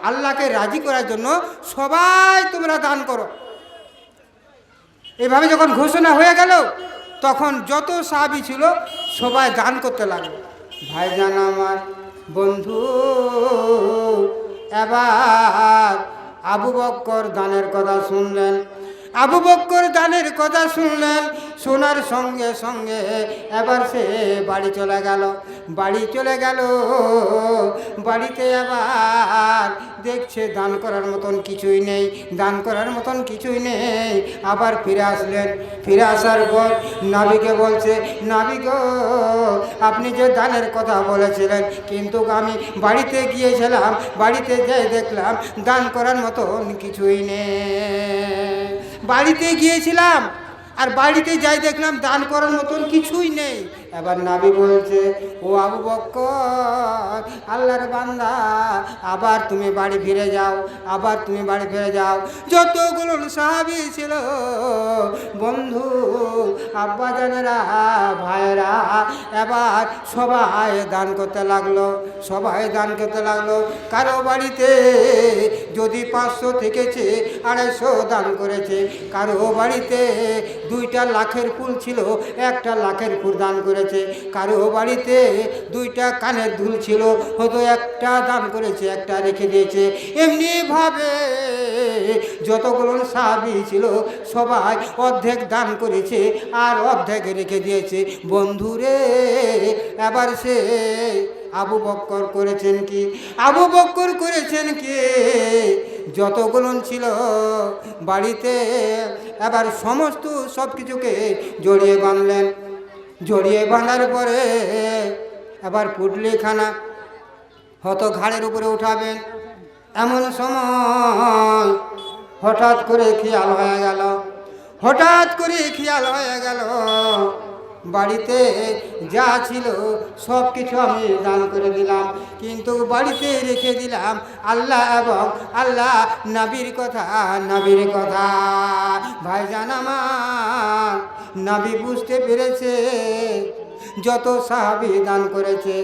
আল্লাহকে রাজি করার জন্য সবাই তোমরা দান করো, এভাবে যখন ঘোষণা হয়ে গেল তখন যত সাহাবী ছিল সবাই দান করতে লাগলো। ভাইজান আমার, বন্ধু, এবার আবু বকর দানের কথা শুনলেন। আবু বকর দানের কথা শুনলেন, শোনার সঙ্গে সঙ্গে এবার সে বাড়ি চলে গেল। বাড়িতে এবার দেখছে দান করার মতন কিছুই নেই, আবার ফিরে আসলেন। ফিরে আসার পর নবীকে বলছে, নবী গো, আপনি যে দানের কথা বলেছিলেন, কিন্তু আমি বাড়িতে গিয়েছিলাম, বাড়িতে যেয়ে দেখলাম দান করার মতন কিছুই নেই। বাড়িতে গিয়েছিলাম আর বাড়িতে যাই দেখলাম দান করার মতন কিছুই নেই। এবার নবী বলছে, ও আবু বকর, আল্লাহর বান্দা, আবার তুমি বাড়ি ফিরে যাও। যতগুলো সাহাবী ছিল, বন্ধু, আব্বা জানেরা, ভাইরা, এবার সবাই দান করতে লাগলো। কারো বাড়িতে যদি 500 থেকেছে, 250 দান করেছে। কারো বাড়িতে 2টা লাখের ফুল ছিল, 1টা লাখের ফুল দান করেছে। কারো বাড়িতে 2টা কানের দুল ছিল, হয়তো 1টা দান করেছে, 1টা রেখে দিয়েছে। এমনি ভাবে যতগুলো সাহাবী ছিল সবাই অর্ধেক দান করেছে আর অর্ধেক রেখে দিয়েছে। বন্ধুরে, এবার সে আবু বকর করেছেন কি? যতগুলো ছিল বাড়িতে এবার সমস্ত সব কিছুকে জড়িয়ে বাঁধার পরে এবার পুটলিখানা হয়তো ঘাড়ের উপরে উঠাবেন। এমন সময় হঠাৎ করে খেয়াল হয়ে গেল বাড়িতে যা ছিল সব কিছু আমি দান করে দিলাম, কিন্তু বাড়িতে রেখে দিলাম আল্লাহ এবং আল্লাহ নবীর কথা। ভাইজান আমার, নবী বুঝতে পেরেছে যত সাহাবী দান করেছে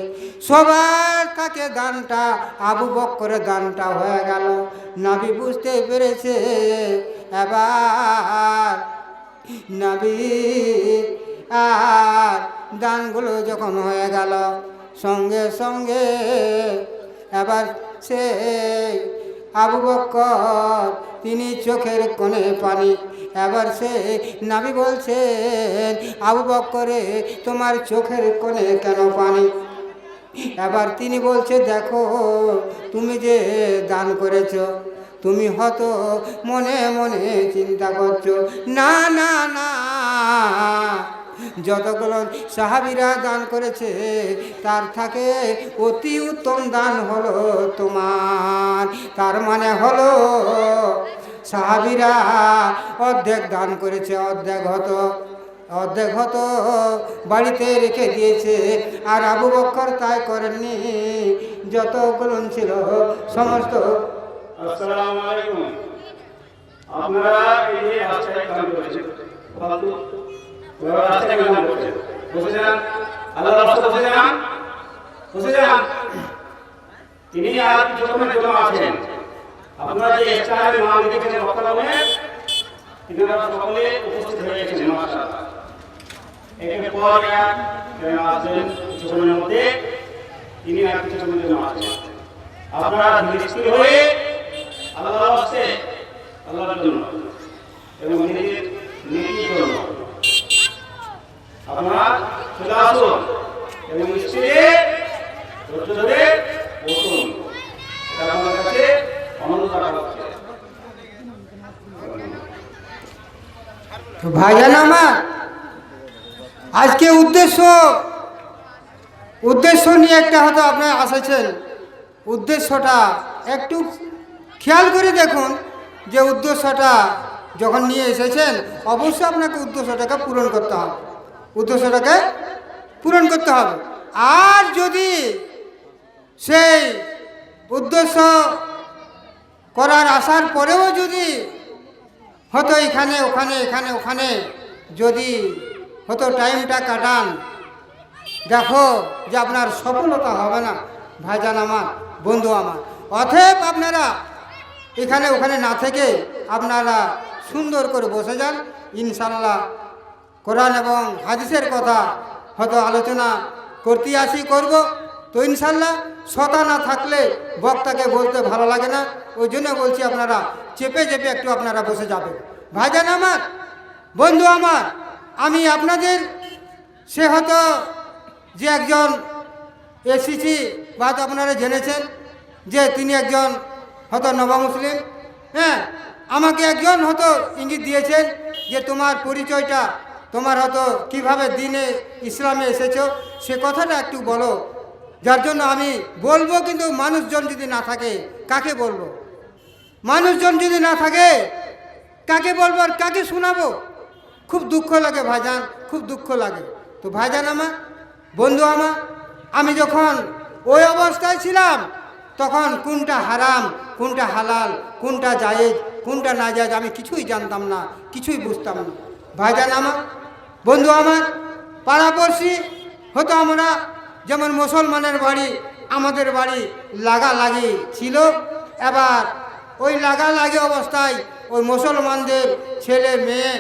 সবার কাছে দানটা আবু বকরের দানটা হয়ে গেল। নবী বুঝতে পেরেছে। এবার নবী আর দানগুলো যখন হয়ে গেল, সঙ্গে সঙ্গে এবার সে আবু বকর তিনি চোখের কোণে পানি। এবার সে নবী বলছেন, আবু বকরে, তোমার চোখের কোণে কেন পানি? এবার তিনি বলছে, দেখো, তুমি যে দান করেছো, তুমি হয়তো মনে মনে চিন্তা করছো, না, যতগুলো সাহাবীরা দান করেছে তার থেকে অতি উত্তম দান হলো তোমার। তার মানে হলো সাহাবীরা অর্ধেক দান করেছে, অর্ধেক হতো বাড়িতে রেখে দিয়েছে, আর আবু বকর তাই করেননি। যতগুলো ছিল সমস্ত।
আসসালামু আলাইকুম। আপনারা এই যে রাস্তায় কাজ করেছেন, রাস্তায় কাজ করছেন, বসে যান, আল্লাহর রাস্তায় বসে যান। তিনি আর কিছু সময়ের জন্য আছেন। আপনারা যে ইফতারের নাম লিখেছেন বক্তব্যে, তিনারা সকলে উপস্থিত হয়ে গেছেন, মাশাআল্লাহ। একের পর এক আসবেন কিছু সময়ের মধ্যে, তিনি আর কিছু সময়ের জন্য আছেন। আপনারা ধীরস্থির হয়ে আল্লাহর রাস্তায়, আল্লাহর জন্য এবং নিজের নেকির জন্য আপনারা চলে আসুন এবং স্থিরে ধৈর্য ধরে বসুন। এটা আমার কাছে অনুরোধ করা হচ্ছে।
ভাইজান আমার, আজকে উদ্দেশ্য নিয়ে একটা হয়তো আপনারা এসেছেন। উদ্দেশ্যটা একটু খেয়াল করে দেখুন যে উদ্দেশ্যটা যখন নিয়ে এসেছেন অবশ্যই আপনাকে উদ্দেশ্যটাকে পূরণ করতে হবে, উদ্দেশ্যটাকে পূরণ করতে হবে। আর যদি সেই উদ্দেশ্য করার আসার পরেও যদি হয়তো এখানে ওখানে যদি হয়তো টাইমটা কাটান, দেখো যে আপনার সফলতা হবে না ভাইজান আমার, বন্ধু আমার। অতএব আপনারা এখানে ওখানে না থেকে আপনারা সুন্দর করে বসে যান। ইনশাআল্লাহ কোরআন এবং হাদিসের কথা হয়তো আলোচনা করব। তো ইনশাআল্লাহ শ্রোতা না থাকলে বক্তাকে বলতে ভালো লাগে না, ওই জন্য বলছি আপনারা চেপে একটু আপনারা বসে যাবেন। ভাইজান আমার, বন্ধু আমার, আমি আপনাদের সে হয়তো যে একজন এসেছি বা তো আপনারা জেনেছেন যে তিনি একজন হয়তো নবা মুসলিম। হ্যাঁ, আমাকে একজন হয়তো ইঙ্গিত দিয়েছেন যে তোমার পরিচয়টা, তোমার হয়তো কিভাবে দিনে ইসলামে এসেছো সে কথাটা একটু বলো। যার জন্য আমি বলবো, কিন্তু মানুষজন যদি না থাকে কাকে বলবো? মানুষজন যদি না থাকে কাকে বলবো আর কাকে শোনাবো? খুব দুঃখ লাগে ভাইজান, খুব দুঃখ লাগে। তো ভাইজান আমার, বন্ধু আমার, আমি যখন ওই অবস্থায় ছিলাম তখন কোনটা হারাম, কোনটা হালাল, কোনটা জায়েজ, কোনটা না জায়েজ আমি কিছুই জানতাম না, কিছুই বুঝতাম না। ভাইজান আমার, বন্ধু আমার, পাড়াপড়শি হতো আমরা, যেমন মুসলমানের বাড়ি আমাদের বাড়ি লাগালাগি ছিল। এবার ওই লাগালাগি অবস্থায় ওই মুসলমানদের ছেলে মেয়ে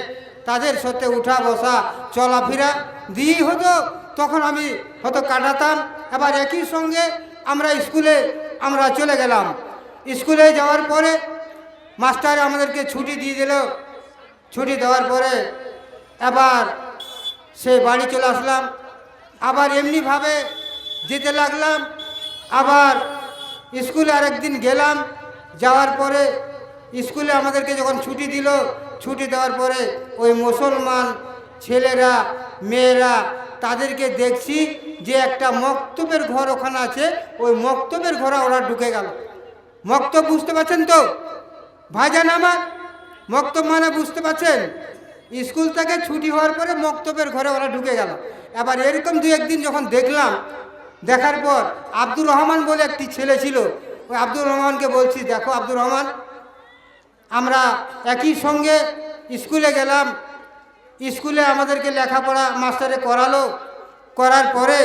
তাদের সাথে উঠা বসা চলাফেরা দিয়েই হতো, তখন আমি হয়তো কাটাতাম। এবার একই সঙ্গে আমরা স্কুলে চলে গেলাম। স্কুলে যাওয়ার পরে মাস্টার আমাদেরকে ছুটি দিয়ে দিল। ছুটি দেওয়ার পরে এবার সে বাড়ি চলে আসলাম। আবার এমনিভাবে যেতে লাগলাম। আবার স্কুলে আরেকদিন গেলাম। যাওয়ার পরে স্কুলে আমাদেরকে যখন ছুটি দিল, ছুটি দেওয়ার পরে ওই মুসলমান ছেলেরা মেয়েরা তাদেরকে দেখছি যে একটা মক্তবের ঘর ওখানে আছে, ওই মক্তবের ঘরে ওরা ঢুকে গেল। মক্তব বুঝতে পারছেন তো ভাইজান আমার? মক্তব মানে বুঝতে পারছেন? স্কুল থেকে ছুটি হওয়ার পরে মক্তবের ঘরে ওরা ঢুকে গেল। এবার এরকম দু একদিন যখন দেখলাম, দেখার পর আব্দুর রহমান বলে একটি ছেলে ছিল, ওই আব্দুর রহমানকে বলছি, দেখো আব্দুর রহমান, আমরা একই সঙ্গে স্কুলে গেলাম। স্কুলে আমাদেরকে লেখাপড়া মাস্টারে করালো। করার পরে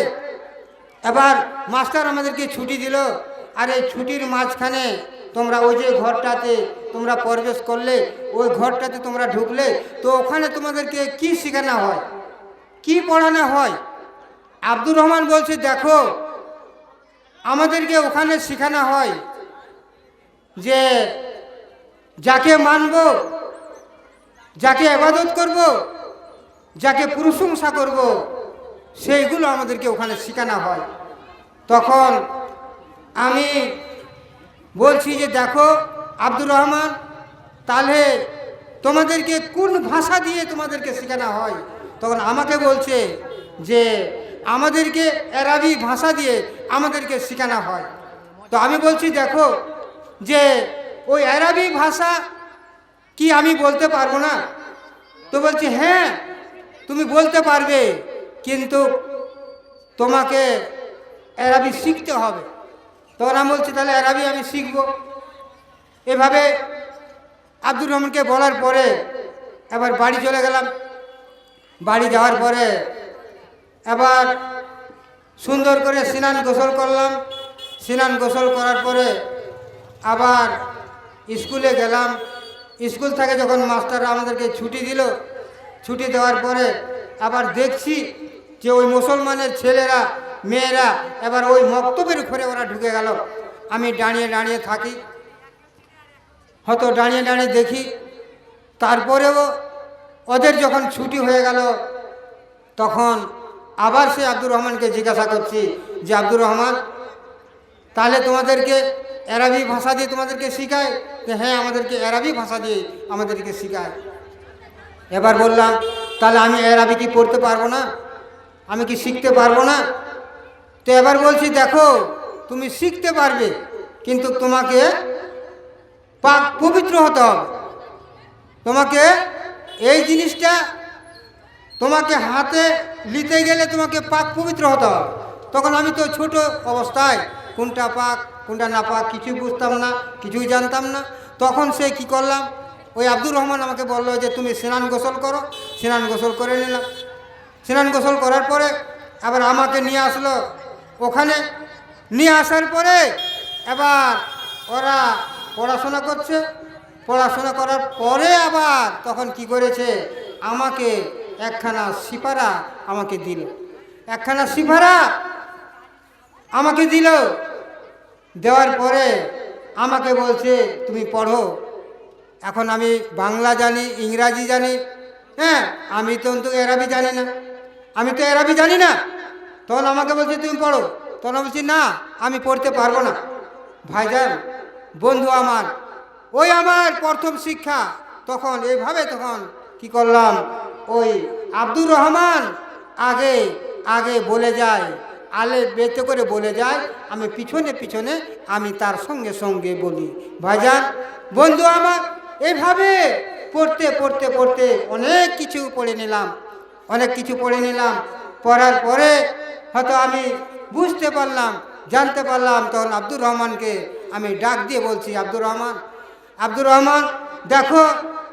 এবার মাস্টার আমাদেরকে ছুটি দিল। আর এই ছুটির মাঝখানে তোমরা ওই যে ঘরটাতে তোমরা প্রবেশ করলে, ওই ঘরটাতে তোমরা ঢুকলে, তো ওখানে তোমাদেরকে কি শেখানো হয়, কি পড়ানো হয়? আব্দুর রহমান বলছে, দেখো আমাদেরকে ওখানে শেখানো হয় যে যাকে মানব, যাকে ইবাদত করব, যাকে প্রশংসা করব, সেইগুলো আমাদেরকে ওখানে শেখানো হয়। তখন আমি বলছি যে দেখো আব্দুর রহমান, তাহলে তোমাদেরকে কোন ভাষা দিয়ে তোমাদেরকে শেখানো হয়? তখন আমাকে বলছে যে আমাদেরকে আরবি ভাষা দিয়ে আমাদেরকে শেখানো হয়। তো আমি বলছি দেখো যে ওই আরবি ভাষা কি আমি বলতে পারবো না? তো বলছি হ্যাঁ তুমি বলতে পারবে, কিন্তু তোমাকে আরবি শিখতে হবে। তখন আমি বলছি তাহলে আরবি আমি শিখব। এভাবে আব্দুর রহমানকে বলার পরে এবার বাড়ি চলে গেলাম। বাড়ি যাওয়ার পরে এবার সুন্দর করে স্নান গোসল করলাম। স্নান গোসল করার পরে আবার স্কুলে গেলাম। স্কুল থেকে যখন মাস্টাররা আমাদেরকে ছুটি দিল, ছুটি দেওয়ার পরে আবার দেখছি যে ওই মুসলমানের ছেলেরা মেয়েরা এবার ওই মক্তবের ঘরে ওরা ঢুকে গেল। আমি দাঁড়িয়ে থাকি, হয়তো দাঁড়িয়ে দেখি। তারপরেও ওদের যখন ছুটি হয়ে গেল, তখন আবার সে আব্দুর রহমানকে জিজ্ঞাসা করছি যে আব্দুর রহমান, তাহলে তোমাদেরকে আরবি ভাষা দিয়ে তোমাদেরকে শেখায়? যে হ্যাঁ আমাদেরকে আরবি ভাষা দিয়ে আমাদেরকে শেখায়। এবার বললাম তাহলে আমি আরবি কি পড়তে পারবো না? আমি কি শিখতে পারবো না? তো এবার বলছি দেখো তুমি শিখতে পারবে, কিন্তু তোমাকে পাক পবিত্র হতে হবে। তোমাকে এই জিনিসটা তোমাকে হাতে নিতে গেলে তোমাকে পাক পবিত্র হতে হবে। তখন আমি তো ছোট অবস্থায় কোনটা পাক কোনটা না পাক কিছুই বুঝতাম না, কিছুই জানতাম না। তখন সে কি করলাম, ওই আব্দুর রহমান আমাকে বললো যে তুমি স্নান গোসল করো। স্নান গোসল করে নিলাম। স্নান গোসল করার পরে আবার আমাকে নিয়ে আসলো ওখানে। নিয়ে আসার পরে এবার ওরা পড়াশোনা করছে। পড়াশোনা করার পরে আবার তখন কি করেছে, আমাকে একখানা সিপারা আমাকে দিল। একখানা সিপারা আমাকে দিল। দেওয়ার পরে আমাকে বলছে তুমি পড়ো। এখন আমি বাংলা জানি, ইংরাজি জানি, হ্যাঁ, আমি তো এরাবি জানি না। আমি তো এরাবি জানি না। তখন আমাকে বলছে তুমি পড়ো। তখন আমি বলছি না, আমি পড়তে পারবো না। ভাইজান, বন্ধু আমার, ওই আমার প্রথম শিক্ষা। তখন এইভাবে তখন কি করলাম, ওই আব্দুর রহমান আগে আগে বলে যায়, আলে বেতে করে বলে যায়, আমি পিছনে পিছনে আমি তার সঙ্গে সঙ্গে বলি। ভাইজান, বন্ধু আমার, এইভাবে পড়তে পড়তে পড়তে অনেক কিছু পড়ে নিলাম। অনেক কিছু পড়ে নিলাম। পড়ার পরে হয়তো আমি বুঝতে পারলাম, জানতে পারলাম। তখন আব্দুর রহমানকে আমি ডাক দিয়ে বলছি, আব্দুর রহমান, আব্দুর রহমান, দেখো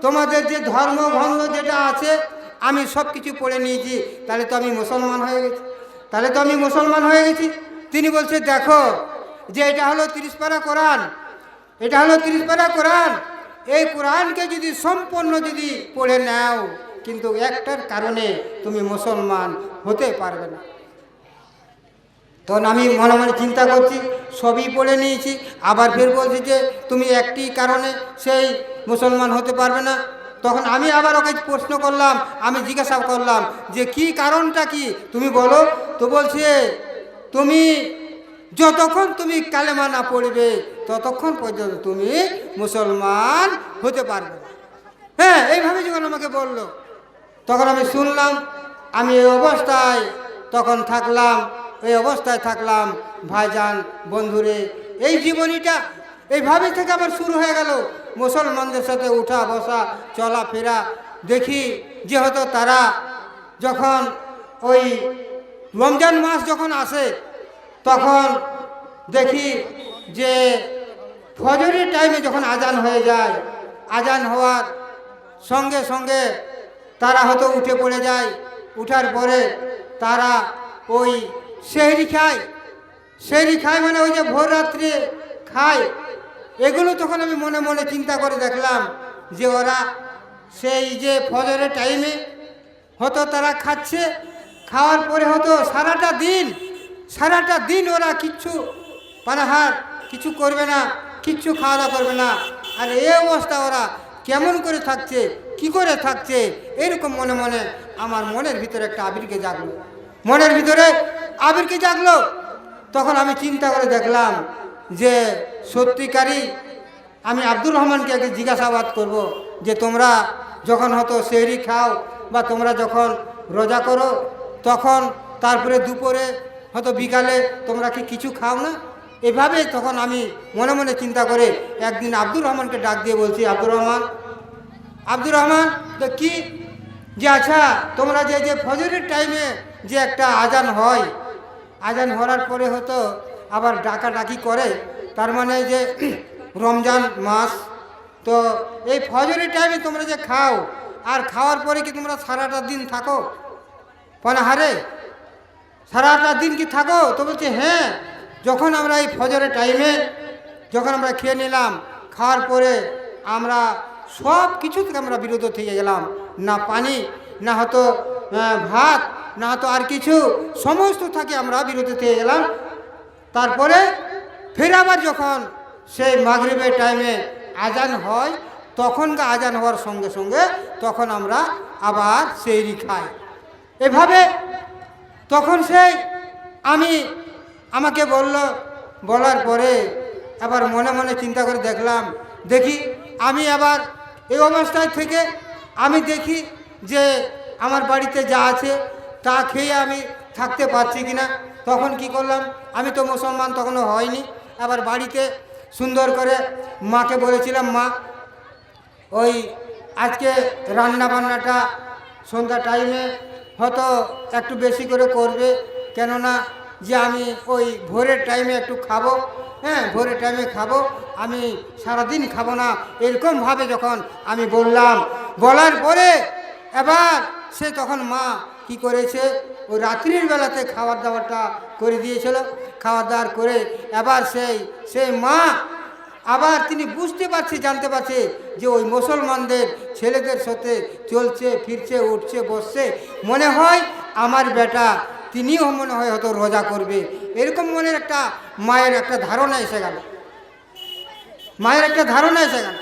তোমাদের যে ধর্মভঙ্গ যেটা আছে আমি সব কিছু পড়ে নিয়েছি। তাহলে তো আমি মুসলমান হয়ে গেছি। তাহলে তো আমি মুসলমান হয়ে গেছি। তিনি বলছে দেখো যে এটা হলো 30 পারা কোরআন। এটা হলো 30 পারা কোরআন। এই কোরআনকে যদি সম্পূর্ণ যদি পড়ে নাও, কিন্তু একটার কারণে তুমি মুসলমান হতে পারবে না। তখন আমি মনে মনে চিন্তা করছি, সবই পড়ে নিয়েছি, আবার ফের বলছি যে তুমি একটি কারণে সেই মুসলমান হতে পারবে না। তখন আমি আবার ওকে প্রশ্ন করলাম, আমি জিজ্ঞাসা করলাম যে কি কারণটা কি তুমি বলো। তো বলছে তুমি যতক্ষণ তুমি কালেমা না পড়বে ততক্ষণ পর্যন্ত তুমি মুসলমান হতে পারবে না। হ্যাঁ, এইভাবে যখন আমাকে বলল, তখন আমি শুনলাম। আমি এই অবস্থায় তখন থাকলাম, এই অবস্থায় থাকলাম। ভাইজান, বন্ধুরে, এই জীবনীটা এইভাবে থেকে আমার শুরু হয়ে গেল। মুসলমানদের সাথে উঠা বসা, চলাফেরা দেখি যে হয়তো তারা যখন ওই রমজান মাস যখন আসে তখন দেখি যে ফজরের টাইমে যখন আজান হয়ে যায়, আজান হওয়ার সঙ্গে সঙ্গে তারা হয়তো উঠে পড়ে যায়। উঠার পরে তারা ওই সেহরি খায়। সেহরি খায় মানে ওই যে ভোর রাত্রে খায়। এগুলো তখন আমি মনে মনে চিন্তা করে দেখলাম যে ওরা সেই যে ফজরের টাইমে হয়তো তারা খাচ্ছে। খাওয়ার পরে হয়তো সারাটা দিন ওরা কিচ্ছু পানাহার কিছু করবে না, কিচ্ছু খাওয়া দাওয়া করবে না। আর এই অবস্থা ওরা কেমন করে থাকছে, কি করে থাকছে, এরকম মনে মনে আমার মনের ভিতরে একটা আবিরকে জাগলো। মনের ভিতরে আবিরকে জাগলো। তখন আমি চিন্তা করে দেখলাম যে সত্যিকারই আমি আব্দুর রহমানকে আগে জিজ্ঞাসাবাদ করব যে তোমরা যখন হয়তো সেহরি খাও বা তোমরা যখন রোজা করো তখন তারপরে দুপুরে হয়তো বিকালে তোমরা কি কিছু খাও না? এভাবে তখন আমি মনে মনে চিন্তা করে একদিন আব্দুর রহমানকে ডাক দিয়ে বলছি, আব্দুর রহমান, তো কি যে আচ্ছা তোমরা যে ফজরের টাইমে যে একটা আজান হয়, আজান হওয়ার পরে হয়তো আবার ডাকাডাকি করে, তার মানে যে রমজান মাস, তো এই ফজরের টাইমে তোমরা যে খাও আর খাওয়ার পরে কি তোমরা সারাটা দিন থাকো পানাহারে? সারাটা দিন কি থাকো? তো বলছে হ্যাঁ, যখন আমরা এই ফজরের টাইমে যখন আমরা খেয়ে নিলাম, খাওয়ার পরে আমরা সব কিছু থেকে আমরা বিরত থেকে গেলাম। না পানি, না হয়তো ভাত, না হয়তো আর কিছু, সমস্ত থেকে আমরা বিরত থেকে গেলাম। তারপরে ফের আবার যখন সেই মাগরিবের টাইমে আজান হয়, তখনকার আজান হওয়ার সঙ্গে সঙ্গে তখন আমরা আবার সেহরি খাই। এভাবে তখন সেই আমাকে বলার পরে আবার মনে মনে চিন্তা করে দেখি আমি আবার এই অবস্থায় থেকে আমি দেখি যে আমার বাড়িতে যা আছে তা খেয়ে আমি থাকতে পারছি কিনা। তখন কি করলাম, আমি তো মুসলমান তখনও হয়নি। আবার বাড়িতে সুন্দর করে মাকে বলেছিলাম, মা ওই আজকে রান্না বান্নাটা সন্ধ্যা টাইমে হয়তো একটু বেশি করে করবে, কেননা যে আমি ওই ভোরের টাইমে একটু খাবো, হ্যাঁ ভোরের টাইমে খাবো, আমি সারাদিন খাবো না, এরকমভাবে যখন আমি বললাম, বলার পরে এবার সে তখন মা কি করেছে, ওই রাত্রির বেলাতে খাবার দাবারটা করে দিয়েছিল। খাবার দাবার করে এবার সেই মা আবার তিনি বুঝতে পারছে, জানতে পারছে যে ওই মুসলমানদের ছেলেদের সাথে চলছে ফিরছে, উঠছে বসছে, মনে হয় আমার বেটা তিনিও মনে হয় হয়তো রোজা করবে, এরকম মনের একটা মায়ের একটা ধারণা এসে গেল, মায়ের একটা ধারণা এসে গেল।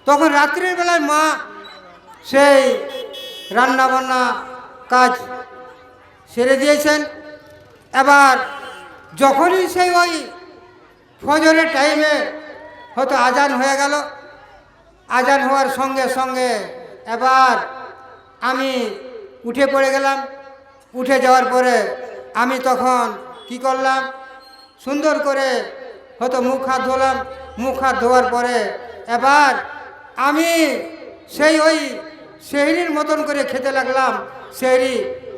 তখন রাত্রির বেলায় মা সেই রান্না বান্না কাজ সেরে দিয়েছেন। এবার যখনই সেই ওই ফজরের টাইমে হয়তো আজান হয়ে গেল, আজান হওয়ার সঙ্গে সঙ্গে এবার আমি উঠে পড়ে গেলাম। উঠে যাওয়ার পরে আমি তখন কি করলাম, সুন্দর করে হয়তো মুখ হাত ধোলাম। মুখ হাত ধোয়ার পরে এবার আমি সেই ওই সেহরির মতন করে খেতে লাগলাম, সেহরি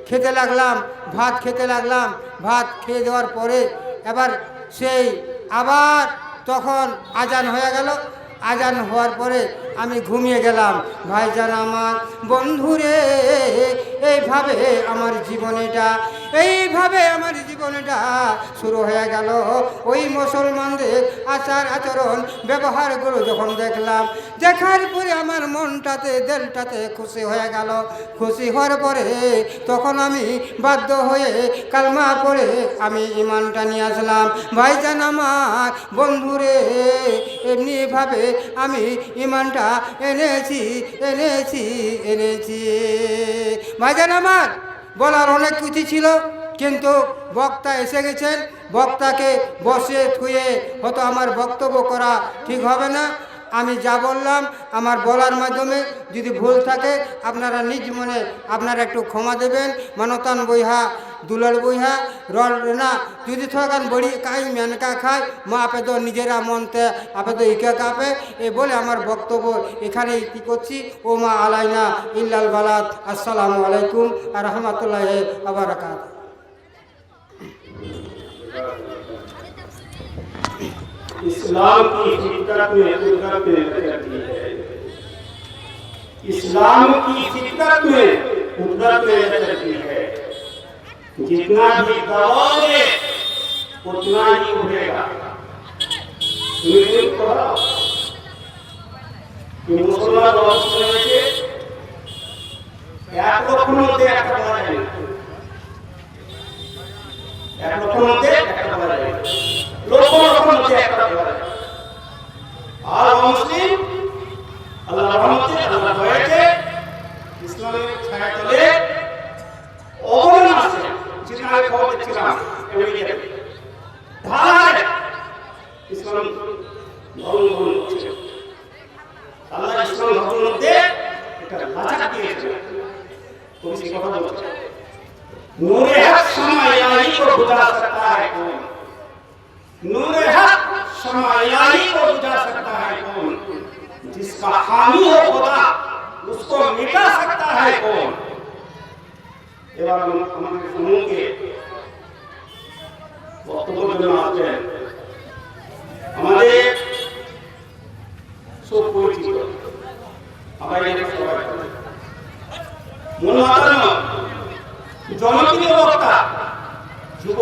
খেতে লাগলাম, ভাত খেতে লাগলাম। ভাত খেয়ে দেওয়ার পরে এবার সেই আবার তখন আজান হয়ে গেল। আজান হওয়ার পরে আমি ঘুমিয়ে গেলাম। ভাইজান আমার বন্ধুরে, এইভাবে আমার জীবনেটা শুরু হয়ে গেল। ওই মুসলমানদের আচার আচরণ ব্যবহারগুলো যখন দেখলাম, দেখার পরে আমার মনটাতে দিলটাতে খুশি হয়ে গেল। খুশি হওয়ার পরে তখন আমি বাধ্য হয়ে কালমা পড়ে আমি ইমানটা নিয়ে আসলাম। ভাইজান আমার বন্ধুরে, এমনিভাবে আমি ইমানটা এনেছি। ভাইজান আমার বলার অনেক কিছু ছিল, কিন্তু বক্তা এসে গেছেন, বক্তাকে বসে থুয়ে হয়তো আমার বক্তব্য করা ঠিক হবে না। আমি যা বললাম আমার বলার মাধ্যমে যদি ভুল থাকে আপনারা নিজ মনে আপনারা একটু ক্ষমা দেবেন। মানতান বইহা দুলার বইহা রল না যদি থাকান বড়ি কাই মেনকা খায় মা আপে তো নিজেরা মনতে আপে তো ইকে কাপে, এ বলে আমার বক্তব্য এখানেই কি করছি। ও মা আলাইনা ইল্লাল বালাত। আসসালামু আলাইকুম আর রহমতুল্লাহি ওয়া বারাকাতুহু।
इस्लाम की फितरत में कुदरत ने रखी है। इस्लाम की फितरत में कुदरत ने रखी है। जितना भी दबाओगे उतना ही उठेगा। मुसलमान के एक लक्ष मध्य एक बड़ा है, एक लक्ष मध्य एक बड़ा है, लोगों मध्य एक बड़ा है। और मुस्लिम अल्लाह रहमते अल्लाह दयाते इस्लामेर ছায়া তলে অবদান আছে। যেটা আমি খবর দেখছিলাম এমনিতে ধারায় ইসলাম ধর্ম হচ্ছে, আল্লাহ ইসলাম ধর্মের মধ্যে একটা লাচার দিয়েছে। কবি কথা বলছে, नूरे हक शमा इलाही को बुझा सकता है कौन, नूरे हक शमा इलाही को बुझा सकता है कौन, जिसका हामी हो खुदा उसको मिटा सकता है कौन। এবার আমাদের সমুখে বক্তব্যের জন্য আসছেন আমাদের সুপরিচিত আমরা এখানে সবাই মূল জনপ্রিয় বক্তা যুব